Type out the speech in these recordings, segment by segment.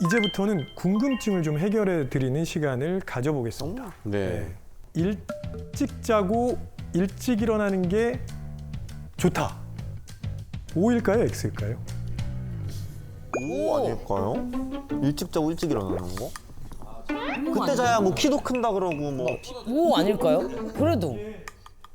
이제부터는 궁금증을 좀 해결해 드리는 시간을 가져보겠습니다. 네. 일찍 자고 일찍 일어나는 게 좋다. O일까요? X일까요? 오 아닐까요? 일찍 자고 일찍 일어나는 거? 그때 자야 뭐 키도 큰다 그러고 뭐 오 아닐까요? 그래도.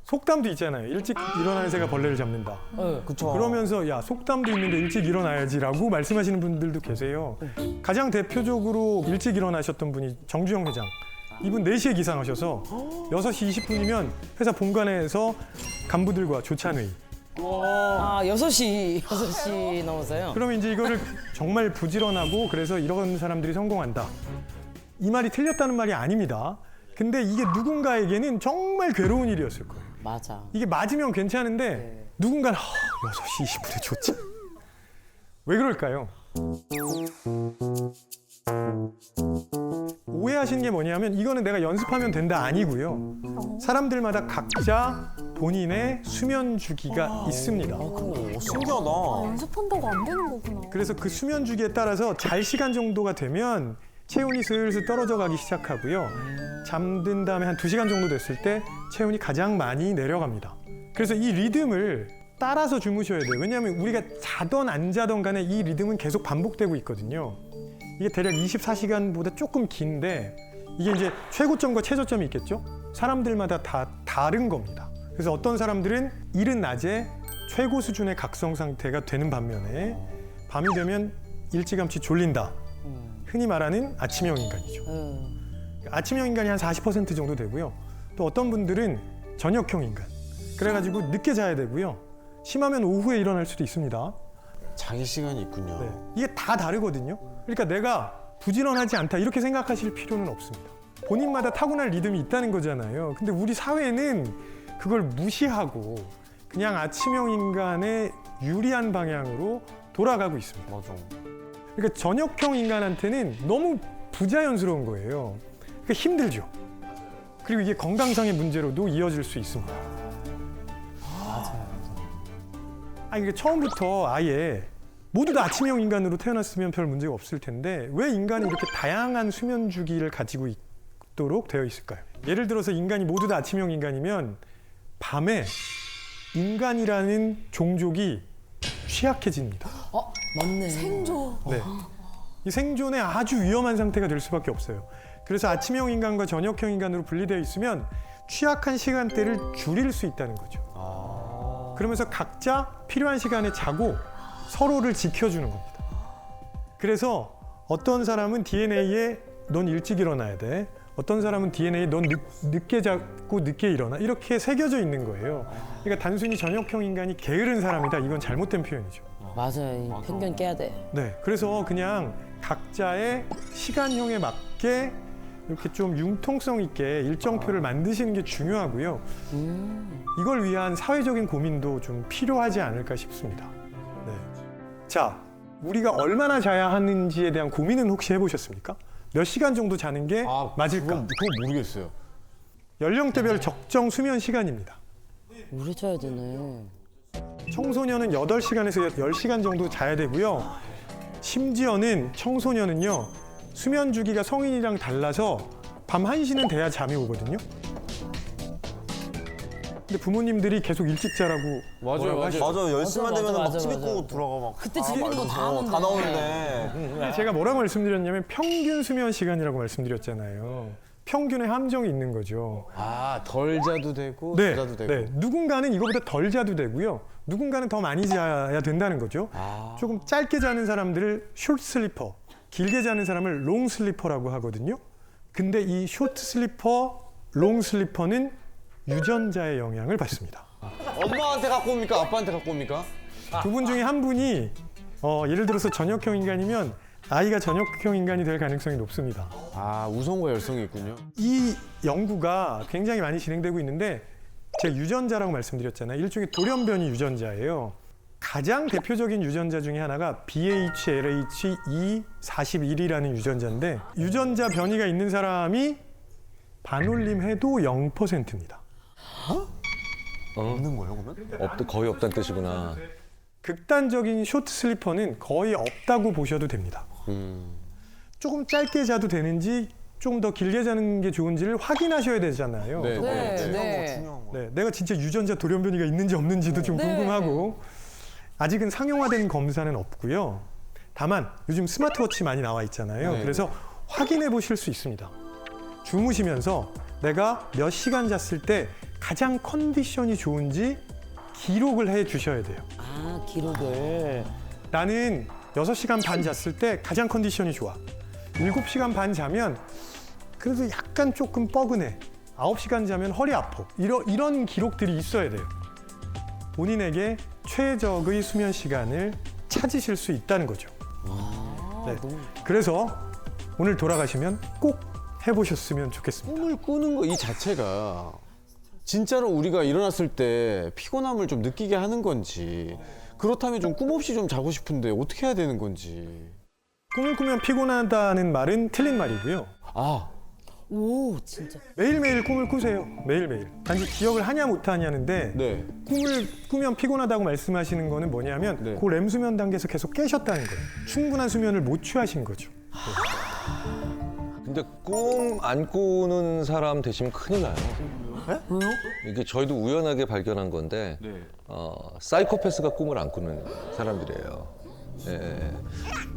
속담도 있잖아요. 일찍 일어나는 새가 벌레를 잡는다. 그쵸. 그러면서 야 속담도 있는데 일찍 일어나야지라고 말씀하시는 분들도 계세요. 가장 대표적으로 일찍 일어나셨던 분이 정주영 회장. 이분 4시에 기상하셔서 6시 20분이면 회사 본관에서 간부들과 조찬회의. 아 6시 넘어서요? 그러면 이제 이거를 정말 부지런하고 그래서 이런 사람들이 성공한다. 이 말이 틀렸다는 말이 아닙니다. 근데 이게 누군가에게는 정말 괴로운 일이었을 거예요. 맞아. 이게 맞으면 괜찮은데 누군가는 6시 20분에 좋지. 왜 그럴까요? 오해하시는 게 뭐냐면 이거는 내가 연습하면 된다 아니고요. 사람들마다 각자 본인의 수면 주기가 있습니다. 신기하다. 연습한다고 안 되는 거구나. 그래서 그 수면 주기에 따라서 잘 시간 정도가 되면 체온이 슬슬 떨어져 가기 시작하고요. 잠든 다음에 한 2시간 정도 됐을 때 체온이 가장 많이 내려갑니다. 그래서 이 리듬을 따라서 주무셔야 돼요. 왜냐하면 우리가 자던 안 자던 간에 이 리듬은 계속 반복되고 있거든요. 이게 대략 24시간보다 조금 긴데 이게 이제 최고점과 최저점이 있겠죠? 사람들마다 다 다른 겁니다. 그래서 어떤 사람들은 이른 낮에 최고 수준의 각성 상태가 되는 반면에 밤이 되면 일찌감치 졸린다. 흔히 말하는 아침형 인간이죠. 아침형 인간이 한 40% 정도 되고요. 또 어떤 분들은 저녁형 인간. 그래가지고 늦게 자야 되고요. 심하면 오후에 일어날 수도 있습니다. 자기 시간이 있군요. 네. 이게 다 다르거든요. 그러니까 내가 부지런하지 않다 이렇게 생각하실 필요는 없습니다. 본인마다 타고난 리듬이 있다는 거잖아요. 근데 우리 사회는 그걸 무시하고 그냥 아침형 인간의 유리한 방향으로 돌아가고 있습니다. 맞아. 그러니까 저녁형 인간한테는 너무 부자연스러운 거예요. 그러니까 힘들죠. 그리고 이게 건강상의 문제로도 이어질 수 있습니다. 이게 처음부터 아예 모두 다 아침형 인간으로 태어났으면 별 문제가 없을 텐데 왜 인간이 이렇게 다양한 수면 주기를 가지고 있도록 되어 있을까요? 예를 들어서 인간이 모두 다 아침형 인간이면 밤에 인간이라는 종족이 취약해집니다. 맞네. 생존. 네. 이 생존에 아주 위험한 상태가 될 수밖에 없어요. 그래서 아침형 인간과 저녁형 인간으로 분리되어 있으면 취약한 시간대를 줄일 수 있다는 거죠. 그러면서 각자 필요한 시간에 자고 서로를 지켜주는 겁니다. 그래서 어떤 사람은 DNA에 넌 일찍 일어나야 돼. 어떤 사람은 DNA에 넌 늦게 자고 늦게 일어나. 이렇게 새겨져 있는 거예요. 그러니까 단순히 저녁형 인간이 게으른 사람이다. 이건 잘못된 표현이죠. 맞아요. 이 편견 깨야 돼. 네, 그래서 그냥 각자의 시간형에 맞게 이렇게 좀 융통성 있게 일정표를 만드시는 게 중요하고요. 이걸 위한 사회적인 고민도 좀 필요하지 않을까 싶습니다. 네. 자, 우리가 얼마나 자야 하는지에 대한 고민은 혹시 해보셨습니까? 몇 시간 정도 자는 게 맞을까? 그건 모르겠어요. 연령대별 적정 수면 시간입니다. 오래 자야 되네. 청소년은 8시간에서 10시간 정도 자야 되고요. 심지어는 청소년은요. 수면 주기가 성인이랑 달라서 밤 1시는 돼야 잠이 오거든요. 근데 부모님들이 계속 일찍 자라고 맞아요. 맞아 10시만 되면 막 맞아, TV 맞아. 끄고 들어가 막 그때 재밌는 거 다 하는데. 다 나오는데 근데 제가 뭐라고 말씀드렸냐면 평균 수면 시간이라고 말씀드렸잖아요. 평균의 함정이 있는 거죠. 덜 자도 되고 네, 더 자도 되고. 네. 누군가는 이거보다 덜 자도 되고요. 누군가는 더 많이 자야 된다는 거죠. 조금 짧게 자는 사람들을 숏 슬리퍼, 길게 자는 사람을 롱 슬리퍼라고 하거든요. 근데 이 숏 슬리퍼, 롱 슬리퍼는 유전자의 영향을 받습니다. 엄마한테 갖고 옵니까? 아빠한테 갖고 옵니까? 두 분 중에 한 분이 예를 들어서 저녁형 인간이면 아이가 저녁형 인간이 될 가능성이 높습니다. 우성과 열성이 있군요. 이 연구가 굉장히 많이 진행되고 있는데 제가 유전자라고 말씀드렸잖아요. 일종의 돌연변이 유전자예요. 가장 대표적인 유전자 중에 하나가 BHLH-E41이라는 유전자인데 유전자 변이가 있는 사람이 반올림해도 0%입니다. 없는 거예요 그러면? 거의 없다는 뜻이구나. 극단적인 숏 슬리퍼는 거의 없다고 보셔도 됩니다. 조금 짧게 자도 되는지 좀 더 길게 자는 게 좋은지를 확인하셔야 되잖아요. 네. 네, 중요한 거 네. 중요한 거. 네, 내가 진짜 유전자 돌연변이가 있는지 없는지도 좀 네. 궁금하고 아직은 상용화된 검사는 없고요. 다만 요즘 스마트워치 많이 나와 있잖아요. 네. 그래서 확인해 보실 수 있습니다. 주무시면서 내가 몇 시간 잤을 때 가장 컨디션이 좋은지 기록을 해 주셔야 돼요. 아, 기록을. 나는 6시간 반 잤을 때 가장 컨디션이 좋아. 7시간 반 자면 그래도 약간 조금 뻐근해. 9시간 자면 허리 아파. 이런 기록들이 있어야 돼요. 본인에게 최적의 수면 시간을 찾으실 수 있다는 거죠. 네. 그래서 오늘 돌아가시면 꼭 해보셨으면 좋겠습니다. 꿈을 꾸는 거 이 자체가 진짜로 우리가 일어났을 때 피곤함을 좀 느끼게 하는 건지 그렇다면 좀 꿈 없이 좀 자고 싶은데 어떻게 해야 되는 건지. 꿈을 꾸면 피곤하다는 말은 틀린 말이고요. 아, 오, 진짜. 매일매일 꿈을 꾸세요. 매일매일. 단지 기억을 하냐 못하냐는데 네. 꿈을 꾸면 피곤하다고 말씀하시는 거는 뭐냐면 네. 그 렘수면 단계에서 계속 깨셨다는 거예요. 충분한 수면을 못 취하신 거죠. 근데 꿈 안 꾸는 사람 되시면 큰일 나요. 왜요? 이게 저희도 우연하게 발견한 건데 사이코패스가 꿈을 안 꾸는 사람들이에요. 예.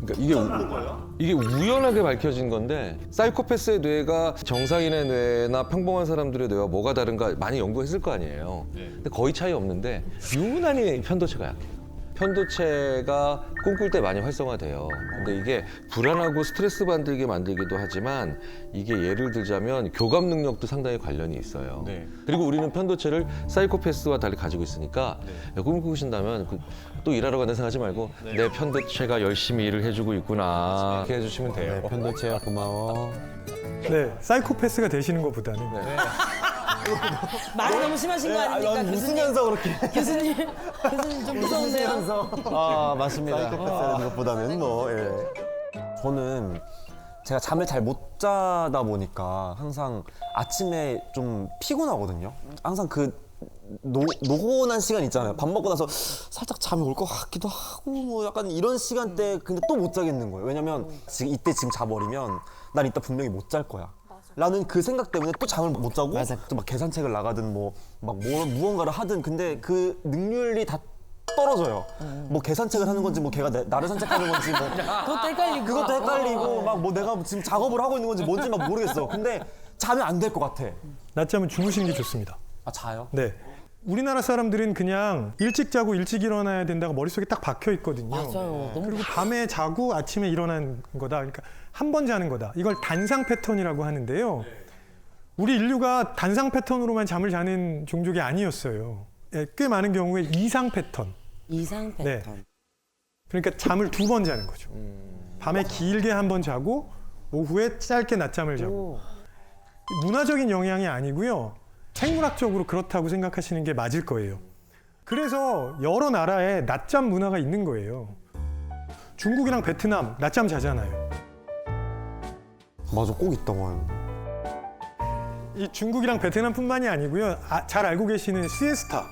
그러니까 이게 우연하게 밝혀진 건데 사이코패스의 뇌가 정상인의 뇌나 평범한 사람들의 뇌와 뭐가 다른가 많이 연구했을 거 아니에요. 근데 거의 차이 없는데 유난히 편도체가 약해요. 편도체가 꿈꿀 때 많이 활성화돼요. 근데 이게 불안하고 스트레스 받게 만들기도 하지만 이게 예를 들자면 교감 능력도 상당히 관련이 있어요. 네. 그리고 우리는 편도체를 사이코패스와 달리 가지고 있으니까 꿈을 꾸신다면 또 일하러 간다 생각하지 말고 내 편도체가 열심히 일을 해주고 있구나 이렇게 해주시면 돼요. 편도체야 고마워. 네, 사이코패스가 되시는 것보다는 말이 너무 심하신 거 아닙니까? 난 교수님? 웃으면서 그렇게 교수님 좀 무서운데요? 아, 맞습니다. 사이코패스 하는 것보다는 뭐 예. 저는 제가 잠을 잘 못 자다 보니까 항상 아침에 좀 피곤하거든요. 항상 그 노곤한 시간 있잖아요. 밥 먹고 나서 살짝 잠이 올 것 같기도 하고 뭐 약간 이런 시간대 근데 또 못 자겠는 거예요. 왜냐면 지금 자버리면 난 이따 분명히 못 잘 거야. 라는 그 생각 때문에 또 잠을 못 자고 또 막 계산책을 나가든 막 무언가를 하든 근데 그 능률이 다 떨어져요. 뭐 계산책을 하는 건지 뭐 걔가 나를 산책하는 건지 뭐 그것도 헷갈리고. 그것도 헷갈리고 막 뭐 내가 지금 작업을 하고 있는 건지 뭔지 막 모르겠어. 근데 자면 안 될 것 같아. 낮잠은 주무시는 게 좋습니다. 아 자요? 네. 우리나라 사람들은 그냥 일찍 자고 일찍 일어나야 된다고 머릿속에 딱 박혀 있거든요. 맞아요. 너무 그리고 밤에 자고 아침에 일어난 거다. 그러니까 한 번 자는 거다. 이걸 단상 패턴이라고 하는데요. 우리 인류가 단상 패턴으로만 잠을 자는 종족이 아니었어요. 예, 꽤 많은 경우에 이상 패턴. 이상 네. 패턴. 그러니까 잠을 2번 자는 거죠. 밤에 길게 한 번 자고 오후에 짧게 낮잠을 자고. 문화적인 영향이 아니고요. 생물학적으로 그렇다고 생각하시는 게 맞을 거예요. 그래서 여러 나라에 낮잠 문화가 있는 거예요. 중국이랑 베트남 낮잠 자잖아요. 맞아 꼭 있다고 하는데. 이 중국이랑 베트남뿐만이 아니고요. 잘 알고 계시는 시에스타,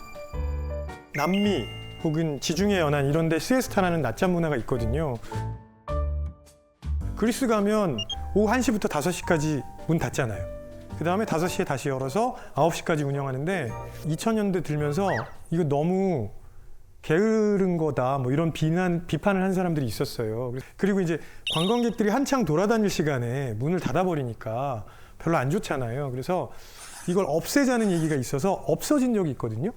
남미 혹은 지중해 연안 이런 데 시에스타라는 낮잠 문화가 있거든요. 그리스 가면 오후 1시부터 5시까지 문 닫잖아요. 그 다음에 5시에 다시 열어서 9시까지 운영하는데 2000년대 들면서 이거 너무 게으른 거다 뭐 이런 비판을 한 사람들이 있었어요. 그리고 이제 관광객들이 한창 돌아다닐 시간에 문을 닫아버리니까 별로 안 좋잖아요. 그래서 이걸 없애자는 얘기가 있어서 없어진 적이 있거든요.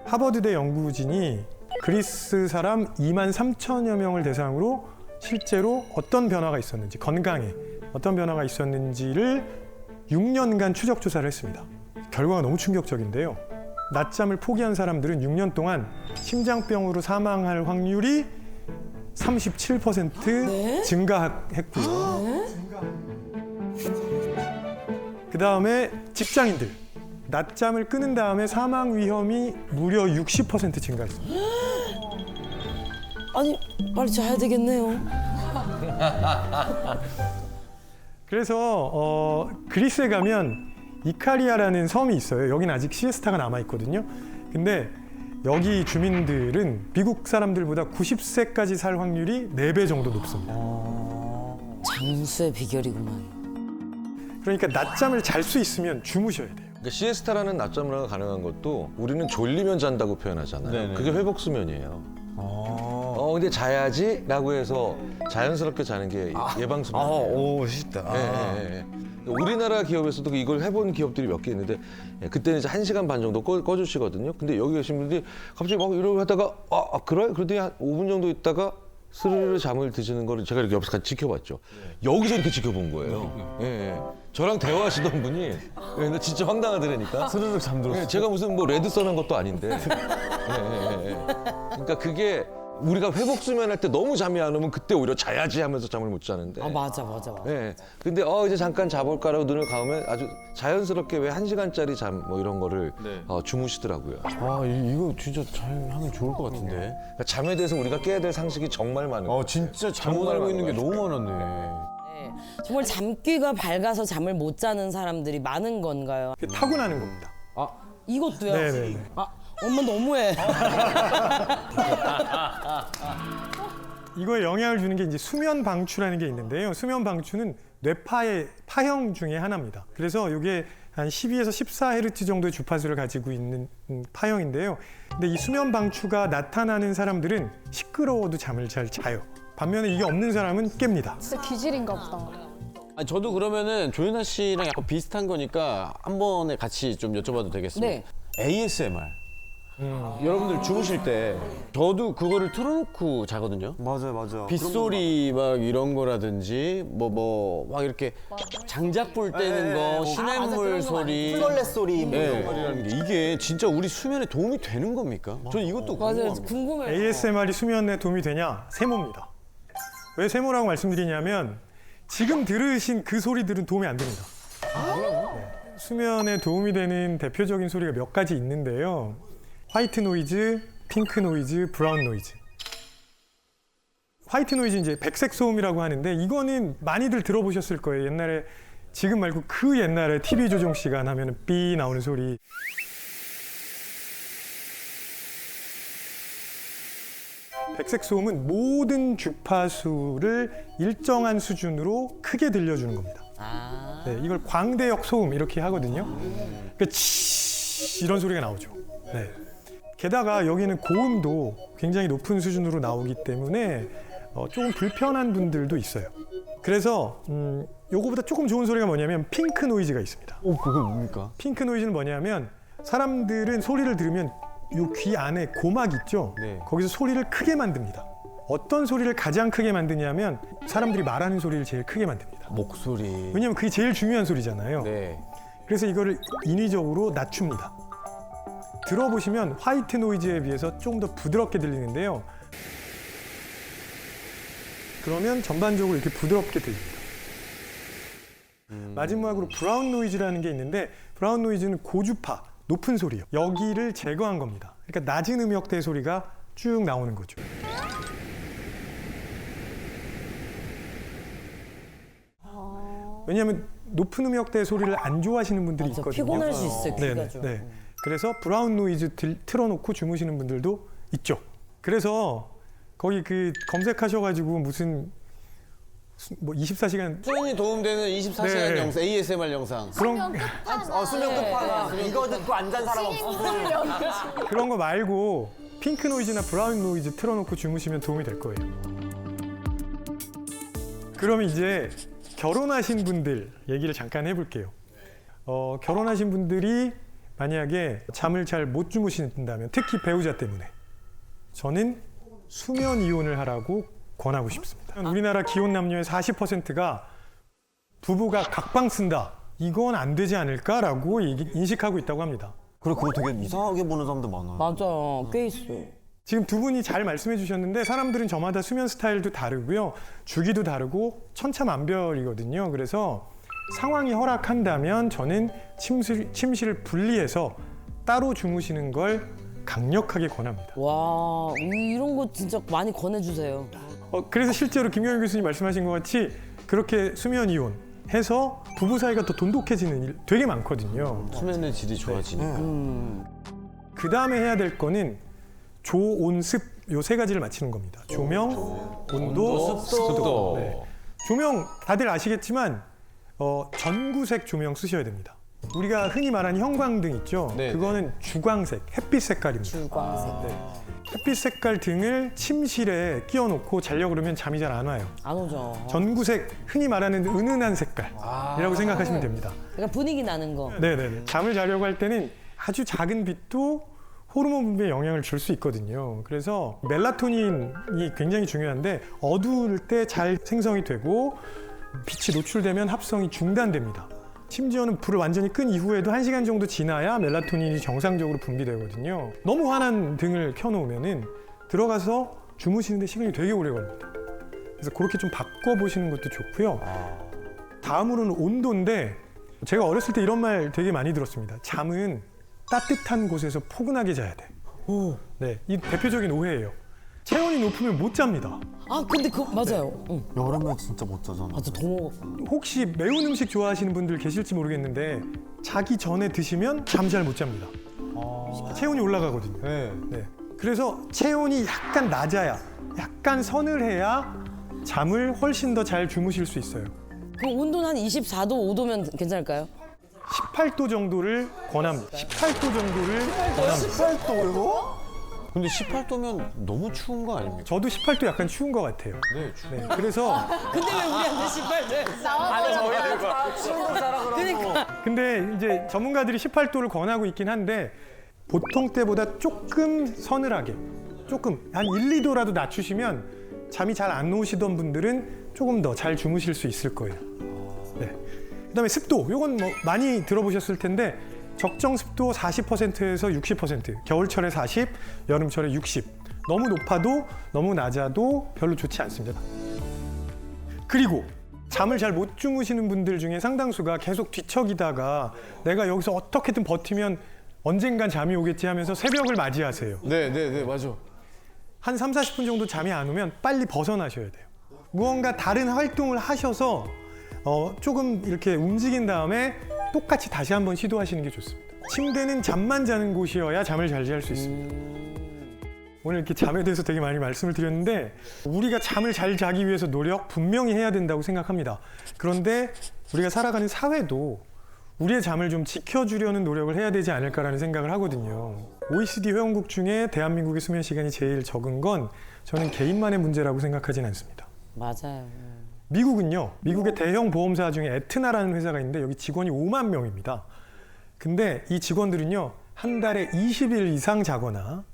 하버드대 연구진이 그리스 사람 2만 3천여 명을 대상으로 실제로 어떤 변화가 있었는지, 건강에 어떤 변화가 있었는지를 6년간 추적 조사를 했습니다. 결과가 너무 충격적인데요. 낮잠을 포기한 사람들은 6년 동안 심장병으로 사망할 확률이 37% 증가했고요. 그 다음에 직장인들, 낮잠을 끊은 다음에 사망 위험이 무려 60% 증가했습니다. 아니, 빨리 자야 되겠네요. 그래서 그리스에 가면 이카리아라는 섬이 있어요. 여기는 아직 시에스타가 남아있거든요. 근데 여기 주민들은 미국 사람들보다 90세까지 살 확률이 4배 정도 높습니다. 장수의 비결이구만. 그러니까 낮잠을 잘 수 있으면 주무셔야 돼요. 그러니까 시에스타라는 낮잠 문화가 가능한 것도 우리는 졸리면 잔다고 표현하잖아요. 네네. 그게 회복 수면이에요. 근데 자야지라고 해서 자연스럽게 자는 게 예방 수면. 오 멋있다. 우리나라 기업에서도 이걸 해본 기업들이 몇 개 있는데 그때는 이제 1시간 반 정도 꺼주시거든요. 근데 여기 계신 분들이 갑자기 막 이러고 하다가 그래? 그러더니 한 5분 정도 있다가 스르르 잠을 드시는 거를 제가 이렇게 옆에서 같이 지켜봤죠. 여기서 이렇게 지켜본 거예요. 저랑 대화하시던 분이 나 진짜 황당하더라니까. 스르륵 잠들었어. 제가 무슨 뭐 레드썬 한 것도 아닌데. 그러니까 그게 우리가 회복 수면할 때 너무 잠이 안 오면 그때 오히려 자야지 하면서 잠을 못 자는데. 맞아. 근데 이제 잠깐 자볼까라고 눈을 감으면 아주 자연스럽게 왜 1시간짜리 잠 뭐 이런 거를 주무시더라고요. 이거 진짜 잘 하면 좋을 것 같은데. 그러니까 잠에 대해서 우리가 깨야 될 상식이 정말 많은 거예요. 진짜 잘못 정말 알고 있는 게 많은 너무 많았네. 네. 정말 잠귀가 밝아서 잠을 못 자는 사람들이 많은 건가요? 그게 타고나는 겁니다. 이것도요? 네네네. 엄마 너무해. 이거에 영향을 주는 게 이제 수면 방추라는 게 있는데요. 수면 방추는 뇌파의 파형 중에 하나입니다. 그래서 이게 한 12에서 14Hz 정도의 주파수를 가지고 있는 파형인데요. 근데 이 수면 방추가 나타나는 사람들은 시끄러워도 잠을 잘 자요. 반면에 이게 없는 사람은 깹니다. 진짜 기질인가 보다. 저도 그러면은 조연아 씨랑 약간 비슷한 거니까 한 번에 같이 좀 여쭤봐도 되겠습니까? 네. ASMR. 여러분들 주무실 때 저도 그거를 틀어놓고 자거든요. 맞아요. 빗소리 막 이런 거라든지 뭐 막 이렇게 장작불 떼는 거, 시냇물 소리, 풀걸레 소리 뭐 이런 이라는 게 이게 진짜 우리 수면에 도움이 되는 겁니까? 저는 이것도 맞아요. 궁금합니다. 궁금해요. ASMR이 수면에 도움이 되냐? 세모입니다. 왜 세모라고 말씀드리냐면 지금 들으신 그 소리들은 도움이 안 됩니다. 네. 수면에 도움이 되는 대표적인 소리가 몇 가지 있는데요. 화이트 노이즈, 핑크 노이즈, 브라운 노이즈. 화이트 노이즈 이제 백색 소음이라고 하는데 이거는 많이들 들어보셨을 거예요. 옛날에 지금 말고 그 옛날에 TV 조정 시간 하면은 삐 나오는 소리. 백색 소음은 모든 주파수를 일정한 수준으로 크게 들려주는 겁니다. 네, 이걸 광대역 소음 이렇게 하거든요. 그러니까 치 이런 소리가 나오죠. 네. 게다가 여기는 고음도 굉장히 높은 수준으로 나오기 때문에 조금 불편한 분들도 있어요. 그래서 요거보다 조금 좋은 소리가 뭐냐면 핑크 노이즈가 있습니다. 그게 뭡니까? 핑크 노이즈는 뭐냐면 사람들은 소리를 들으면 요 귀 안에 고막 있죠? 네. 거기서 소리를 크게 만듭니다. 어떤 소리를 가장 크게 만드냐면 사람들이 말하는 소리를 제일 크게 만듭니다. 목소리. 왜냐면 그게 제일 중요한 소리잖아요. 네. 그래서 이거를 인위적으로 낮춥니다. 들어보시면 화이트 노이즈에 비해서 조금 더 부드럽게 들리는데요. 그러면 전반적으로 이렇게 부드럽게 들립니다. 마지막으로 브라운 노이즈라는 게 있는데 브라운 노이즈는 고주파, 높은 소리요. 여기를 제거한 겁니다. 그러니까 낮은 음역대 소리가 쭉 나오는 거죠. 왜냐하면 높은 음역대 소리를 안 좋아하시는 분들이 맞아, 있거든요. 피곤할 수 있어요. 귀가 네네, 좀. 네. 그래서 브라운 노이즈 틀어놓고 주무시는 분들도 있죠. 그래서 거기 그 검색하셔가지고 무슨 뭐 24시간 수면이 도움되는 24시간 네. 영상, ASMR 영상. 그런 수면 끝판왕. 이거 듣고 안 잔 사람 없어. 그런 거 말고 핑크 노이즈나 브라운 노이즈 틀어놓고 주무시면 도움이 될 거예요. 그럼 이제 결혼하신 분들 얘기를 잠깐 해볼게요. 결혼하신 분들이 만약에 잠을 잘 못 주무신다면 특히 배우자 때문에 저는 수면 이혼을 하라고 권하고 싶습니다. 우리나라 기혼 남녀의 40%가 부부가 각방 쓴다. 이건 안 되지 않을까라고 인식하고 있다고 합니다. 그래 그거 되게 이상하게 보는 사람들 많아요. 맞아, 꽤 있어. 지금 두 분이 잘 말씀해 주셨는데 사람들은 저마다 수면 스타일도 다르고요. 주기도 다르고 천차만별이거든요. 그래서 상황이 허락한다면 저는 침실을 분리해서 따로 주무시는 걸 강력하게 권합니다. 와, 이런 거 진짜 많이 권해주세요. 그래서 실제로 김경일 교수님 말씀하신 것 같이 그렇게 수면 이혼 해서 부부 사이가 더 돈독해지는 일 되게 많거든요. 수면의 질이 좋아지니까. 그 다음에 해야 될 거는 조, 온, 습 요 세 가지를 맞추는 겁니다. 조명, 온도, 습도. 네. 조명 다들 아시겠지만 전구색 조명 쓰셔야 됩니다. 우리가 흔히 말하는 형광등 있죠? 네, 그거는 주광색, 햇빛 색깔입니다. 주광색. 햇빛 색깔 등을 침실에 끼워놓고 자려고 그러면 잠이 잘 안 와요. 안 오죠. 전구색, 흔히 말하는 은은한 색깔이라고 생각하시면 됩니다. 그러니까 분위기 나는 거. 네네네. 잠을 자려고 할 때는 아주 작은 빛도 호르몬 분비에 영향을 줄 수 있거든요. 그래서 멜라토닌이 굉장히 중요한데 어두울 때 잘 생성이 되고 빛이 노출되면 합성이 중단됩니다. 심지어는 불을 완전히 끈 이후에도 1시간 정도 지나야 멜라토닌이 정상적으로 분비되거든요. 너무 환한 등을 켜놓으면은 들어가서 주무시는데 시간이 되게 오래 걸립니다. 그래서 그렇게 좀 바꿔보시는 것도 좋고요. 다음으로는 온도인데 제가 어렸을 때 이런 말 되게 많이 들었습니다. 잠은 따뜻한 곳에서 포근하게 자야 돼. 네, 이 대표적인 오해예요. 체온이 높으면 못 잡니다. 아 근데 그 맞아요. 응. 여름에 진짜 못 자잖아. 맞아 더워. 혹시 매운 음식 좋아하시는 분들 계실지 모르겠는데 자기 전에 드시면 잠 잘 못 잡니다. 체온이 올라가거든요. 네. 네. 그래서 체온이 약간 낮아야, 약간 서늘해야 잠을 훨씬 더 잘 주무실 수 있어요. 그 온도는 한 24도, 5도면 괜찮을까요? 18도 정도를 권합니다. 18도 정도를 권합니다. 18도요? 근데 18도면 너무 추운 거 아닙니까? 저도 18도 약간 추운 것 같아요. 네, 추워. 네. 그래서 근데 왜 우리한테 18도? 그러니까 근데 이제 전문가들이 18도를 권하고 있긴 한데 보통 때보다 조금 서늘하게 조금 한 1, 2도라도 낮추시면 잠이 잘 안 오시던 분들은 조금 더 잘 주무실 수 있을 거예요. 네. 그다음에 습도, 이건 뭐 많이 들어보셨을 텐데 적정 습도 40%에서 60%, 겨울철에 40, 여름철에 60. 너무 높아도 너무 낮아도 별로 좋지 않습니다. 그리고 잠을 잘 못 주무시는 분들 중에 상당수가 계속 뒤척이다가 내가 여기서 어떻게든 버티면 언젠간 잠이 오겠지 하면서 새벽을 맞이하세요. 네, 네, 네, 맞아. 한 3, 40분 정도 잠이 안 오면 빨리 벗어나셔야 돼요. 무언가 다른 활동을 하셔서 조금 이렇게 움직인 다음에 똑같이 다시 한번 시도하시는 게 좋습니다. 침대는 잠만 자는 곳이어야 잠을 잘 잘 수 있습니다. 오늘 이렇게 잠에 대해서 되게 많이 말씀을 드렸는데 우리가 잠을 잘 자기 위해서 노력 분명히 해야 된다고 생각합니다. 그런데 우리가 살아가는 사회도 우리의 잠을 좀 지켜주려는 노력을 해야 되지 않을까라는 생각을 하거든요. OECD 회원국 중에 대한민국의 수면 시간이 제일 적은 건 저는 개인만의 문제라고 생각하진 않습니다. 맞아요. 미국은요, 미국의 대형 보험사 중에 에트나라는 회사가 있는데 여기 직원이 5만 명입니다. 근데 이 직원들은요, 한 달에 20일 이상 자거나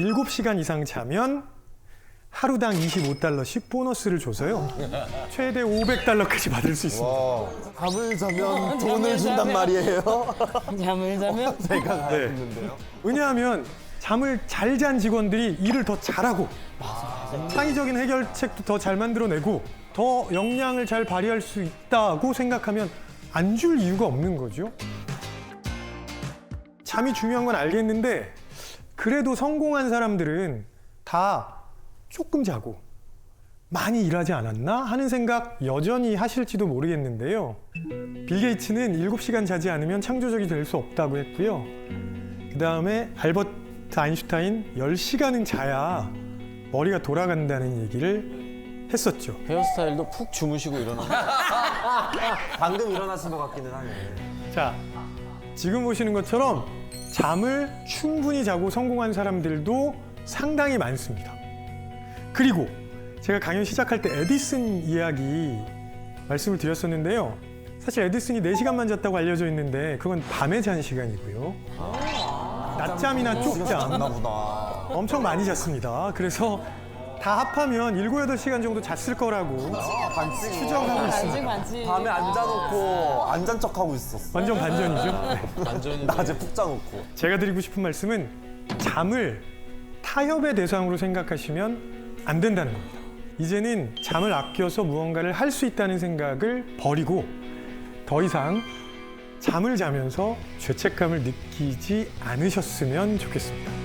7시간 이상 자면 하루당 $25씩 보너스를 줘서요, 최대 $500까지 받을 수 있습니다. 잠을 자면 돈을 준단 말이에요. 잠을 자면 제가 네. 했는데요. 왜냐하면 잠을 잘 잔 직원들이 일을 더 잘하고 창의적인 해결책도 더 잘 만들어내고 더 역량을 잘 발휘할 수 있다고 생각하면 안 줄 이유가 없는 거죠. 잠이 중요한 건 알겠는데 그래도 성공한 사람들은 다 조금 자고 많이 일하지 않았나 하는 생각 여전히 하실지도 모르겠는데요. 빌 게이츠는 7시간 자지 않으면 창조적이 될 수 없다고 했고요. 그다음에 알버트 아인슈타인 10시간은 자야 머리가 돌아간다는 얘기를 했었죠. 헤어스타일도 푹 주무시고 일어나면 방금 일어나신 것 같기는 하네. 자, 지금 보시는 것처럼 잠을 충분히 자고 성공한 사람들도 상당히 많습니다. 그리고 제가 강연 시작할 때 에디슨 이야기 말씀을 드렸었는데요. 사실 에디슨이 4시간만 잤다고 알려져 있는데 그건 밤에 잔 시간이고요. 낮잠이나 쪽잠 잤나 보다. 엄청 많이 잤습니다. 그래서 다 합하면 7, 8시간 정도 잤을 거라고 추정하고 있습니다. 많지. 밤에 앉아놓고 안 잔 척하고 있었어. 완전 반전이죠. 완전히 낮에 푹 자놓고. 제가 드리고 싶은 말씀은 잠을 타협의 대상으로 생각하시면 안 된다는 겁니다. 이제는 잠을 아껴서 무언가를 할 수 있다는 생각을 버리고 더 이상 잠을 자면서 죄책감을 느끼지 않으셨으면 좋겠습니다.